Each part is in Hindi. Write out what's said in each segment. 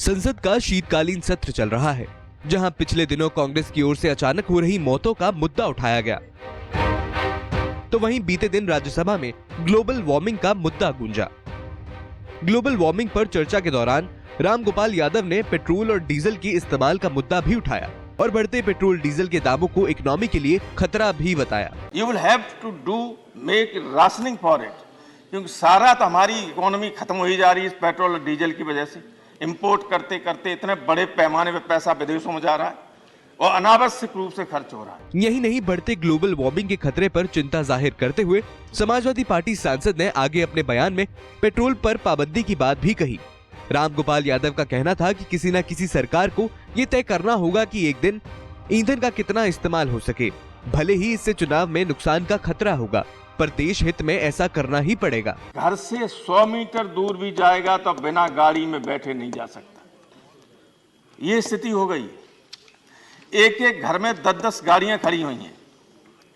संसद का शीतकालीन सत्र चल रहा है, जहां पिछले दिनों कांग्रेस की ओर से अचानक हो रही मौतों का मुद्दा उठाया गया, तो वहीं बीते दिन राज्यसभा में ग्लोबल वार्मिंग का मुद्दा गूंजा। ग्लोबल वार्मिंग पर चर्चा के दौरान रामगोपाल यादव ने पेट्रोल और डीजल की इस्तेमाल का मुद्दा भी उठाया और बढ़ते पेट्रोल डीजल के दामों को इकोनॉमी के लिए खतरा भी बताया। You will have to do make rationing for it, क्योंकि सारा तो हमारी इकोनॉमी खत्म हो ही जा रही है इस पेट्रोल और डीजल की वजह से। इंपोर्ट करते करते इतने बड़े पैमाने पे पैसा विदेशों में जा रहा है और अनावश्यक रूप से खर्च हो रहा है। यही नहीं, बढ़ते ग्लोबल वार्मिंग के खतरे पर चिंता जाहिर करते हुए समाजवादी पार्टी सांसद ने आगे अपने बयान में पेट्रोल पर पाबंदी की बात भी कही। रामगोपाल यादव का कहना था कि किसी न किसी सरकार को ये तय करना होगा कि एक दिन ईंधन का कितना इस्तेमाल हो सके, भले ही इससे चुनाव में नुकसान का खतरा होगा, पर देश हित में ऐसा करना ही पड़ेगा। घर से 100 मीटर दूर भी जाएगा तो बिना गाड़ी में बैठे नहीं जा सकता, ये स्थिति हो गई। एक एक घर में 10-10 गाड़ियां खड़ी हुई हैं।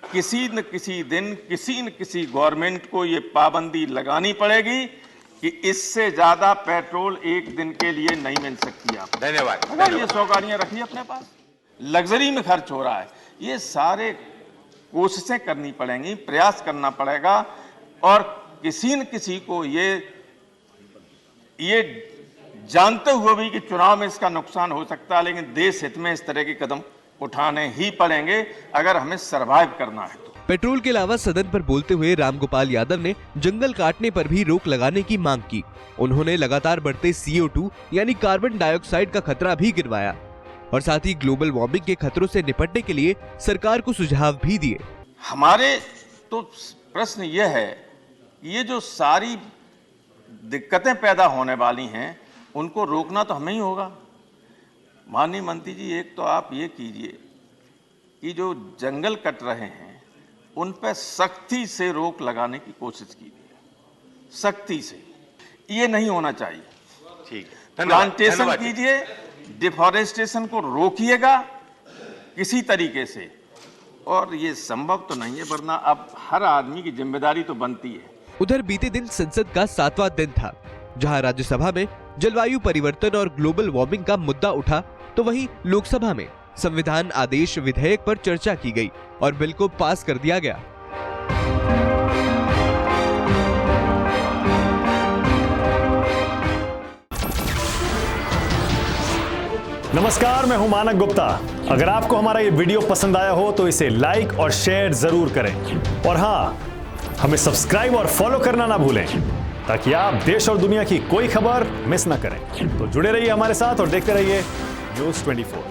किसी न किसी दिन किसी न किसी गवर्नमेंट को ये पाबंदी लगानी पड़ेगी कि इससे ज्यादा पेट्रोल एक दिन के लिए नहीं मिल सकती। आप धन्यवाद। अगर ये 100 गाड़ियां रखिए अपने पास, लग्जरी में खर्च हो रहा है। ये सारे कोशिशें करनी पड़ेंगी, प्रयास करना पड़ेगा और किसी न किसी को ये जानते हुए भी कि चुनाव में इसका नुकसान हो सकता है, लेकिन देश हित में इस तरह के कदम उठाने ही पड़ेंगे अगर हमें सरवाइव करना है तो। पेट्रोल के अलावा सदन पर बोलते हुए रामगोपाल यादव ने जंगल काटने पर भी रोक लगाने की मांग की। उन्होंने लगातार बढ़ते CO2 यानी कार्बन डाइऑक्साइड का खतरा भी गिनवाया और साथ ही ग्लोबल वार्मिंग के खतरों से निपटने के लिए सरकार को सुझाव भी दिए। हमारे तो प्रश्न यह है, ये जो सारी दिक्कतें पैदा होने वाली हैं उनको रोकना तो हमें ही होगा। माननीय मंत्री जी, एक तो आप ये कीजिए कि जो जंगल कट रहे हैं उन पर सख्ती से रोक लगाने की कोशिश कीजिए, सख्ती से। ये नहीं होना चाहिए। ठीक है, प्लांटेशन कीजिए, डिफॉरेस्टेशन को रोकिएगा किसी तरीके से, और ये संभव तो नहीं है, वरना अब हर आदमी की जिम्मेदारी तो बनती है। उधर बीते दिन संसद का 7वां दिन था, जहां राज्यसभा में जलवायु परिवर्तन और ग्लोबल वार्मिंग का मुद्दा उठा, तो वहीं लोकसभा में संविधान आदेश विधेयक पर चर्चा की गई और बिल को पास कर दिया गया। नमस्कार, मैं हूं मानक गुप्ता। अगर आपको हमारा ये वीडियो पसंद आया हो तो इसे लाइक और शेयर जरूर करें, और हां, हमें सब्सक्राइब और फॉलो करना ना भूलें ताकि आप देश और दुनिया की कोई खबर मिस ना करें। तो जुड़े रहिए हमारे साथ और देखते रहिए न्यूज़ 24।